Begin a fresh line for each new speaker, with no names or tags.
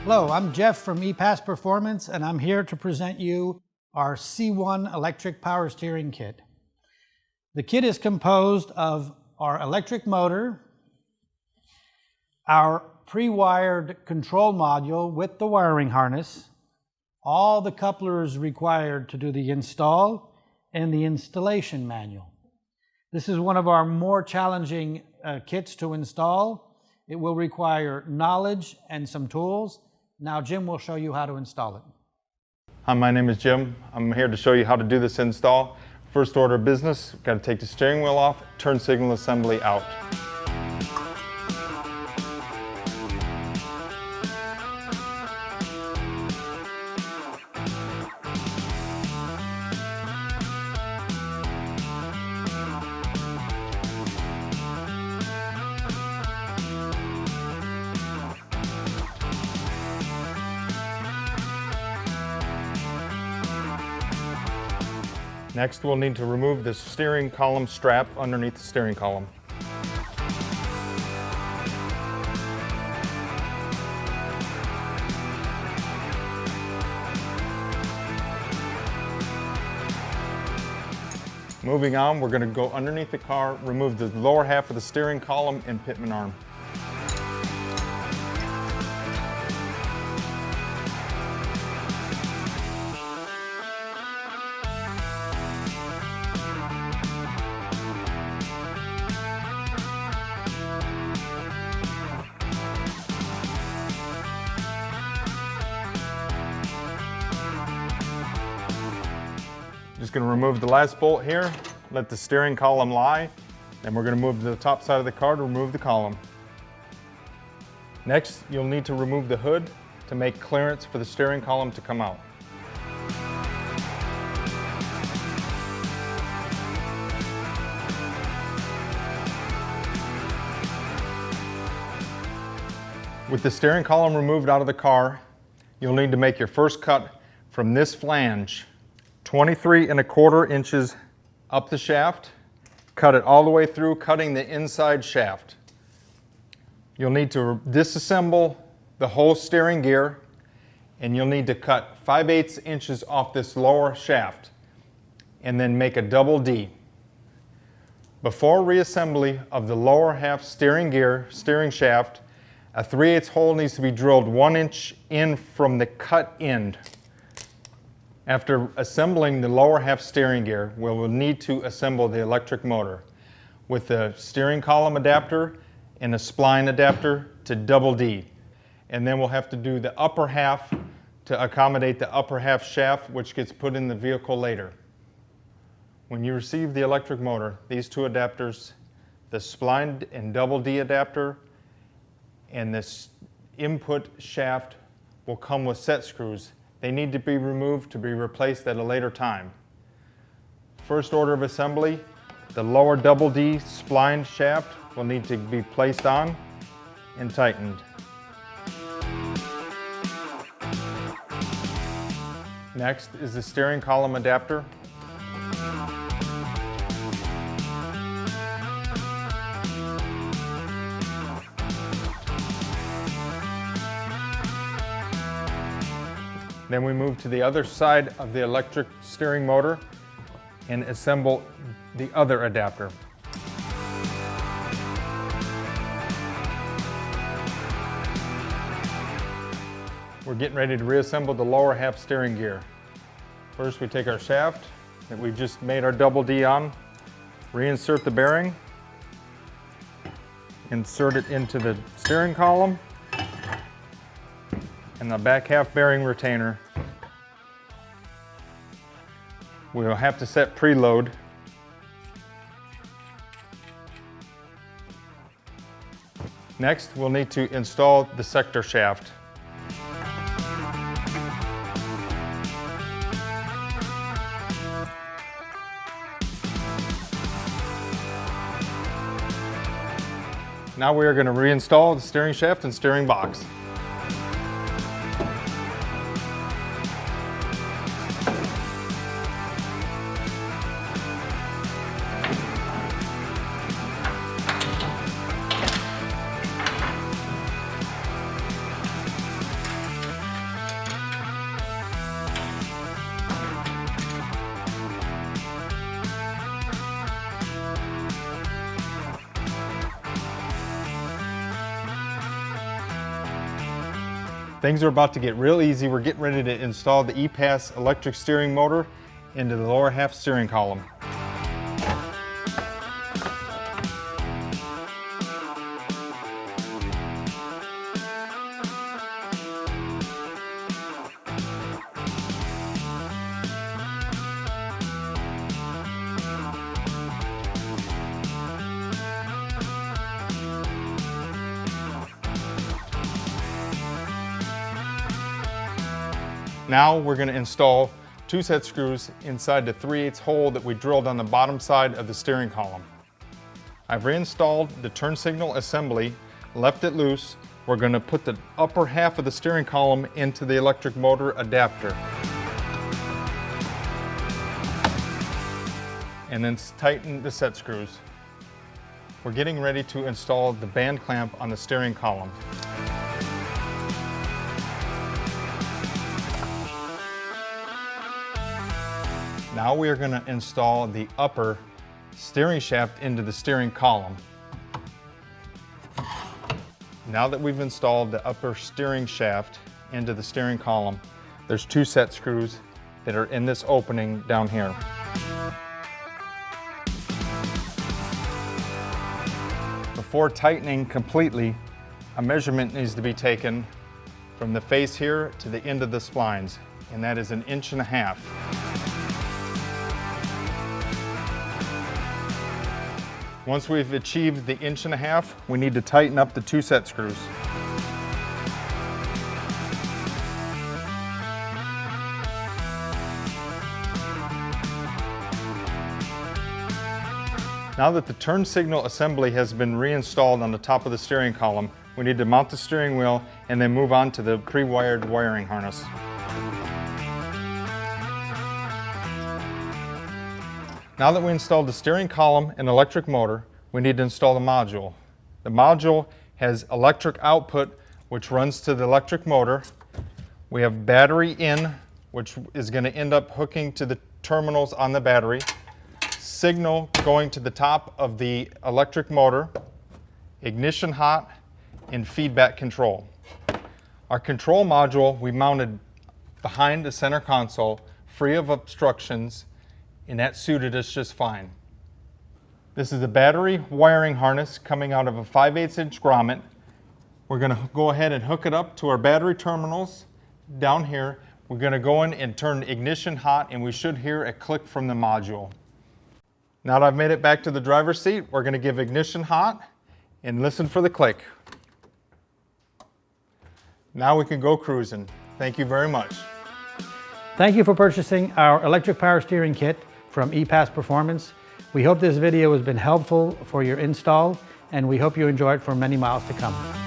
Hello, I'm Jeff from EPAS Performance, and I'm here to present you our C1 electric power steering kit. The kit is composed of our electric motor, our pre-wired control module with the wiring harness, all the couplers required to do the install, and the installation manual. This is one of our more challenging kits to install. It will require knowledge and some tools. Now Jim will show you how to install it.
Hi, my name is Jim. I'm here to show you how to do this install. First order of business, we've got to take the steering wheel off, turn signal assembly out. Next, we'll need to remove the steering column strap underneath the steering column. Moving on, we're going to go underneath the car, remove the lower half of the steering column and pitman arm. Just going to remove the last bolt here, let the steering column lie, then we're going to move to the top side of the car to remove the column. Next, you'll need to remove the hood to make clearance for the steering column to come out. With the steering column removed out of the car, you'll need to make your first cut from this flange, 23¼ inches up the shaft, cut it all the way through, cutting the inside shaft. You'll need to disassemble the whole steering gear, and you'll need to cut 5/8 inches off this lower shaft, and then make a double D. Before reassembly of the lower half steering gear, steering shaft, a 3/8 hole needs to be drilled 1 inch in from the cut end. After assembling the lower half steering gear, we will need to assemble the electric motor with the steering column adapter and a spline adapter to double D. And then we'll have to do the upper half to accommodate the upper half shaft, which gets put in the vehicle later. When you receive the electric motor, these two adapters, the spline and double D adapter and this input shaft, will come with set screws. They need to be removed to be replaced at a later time. First order of assembly, the lower double D spline shaft will need to be placed on and tightened. Next is the steering column adapter. Then we move to the other side of the electric steering motor and assemble the other adapter. We're getting ready to reassemble the lower half steering gear. First, we take our shaft that we just made our double D on, reinsert the bearing, insert it into the steering column, and the back half bearing retainer. We'll have to set preload. Next, we'll need to install the sector shaft. Now we are going to reinstall the steering shaft and steering box. Things are about to get real easy. We're getting ready to install the EPAS electric steering motor into the lower half steering column. Now we're going to install 2 set screws inside the 3/8 hole that we drilled on the bottom side of the steering column. I've reinstalled the turn signal assembly, left it loose. We're going to put the upper half of the steering column into the electric motor adapter. And then tighten the set screws. We're getting ready to install the band clamp on the steering column. Now we are going to install the upper steering shaft into the steering column. Now that we've installed the upper steering shaft into the steering column, there's 2 set screws that are in this opening down here. Before tightening completely, a measurement needs to be taken from the face here to the end of the splines, and that is 1.5 inches. Once we've achieved the 1.5 inches, we need to tighten up the 2 set screws. Now that the turn signal assembly has been reinstalled on the top of the steering column, we need to mount the steering wheel and then move on to the pre-wired wiring harness. Now that we installed the steering column and electric motor, we need to install the module. The module has electric output, which runs to the electric motor. We have battery in, which is going to end up hooking to the terminals on the battery. Signal going to the top of the electric motor, ignition hot, and feedback control. Our control module we mounted behind the center console, free of obstructions, and that suited us just fine. This is the battery wiring harness coming out of a 5/8 inch grommet. We're going to go ahead and hook it up to our battery terminals down here. We're going to go in and turn ignition hot, and we should hear a click from the module. Now that I've made it back to the driver's seat, we're going to give ignition hot and listen for the click. Now we can go cruising. Thank you very much.
Thank you for purchasing our electric power steering kit from EPAS Performance. We hope this video has been helpful for your install, and we hope you enjoy it for many miles to come.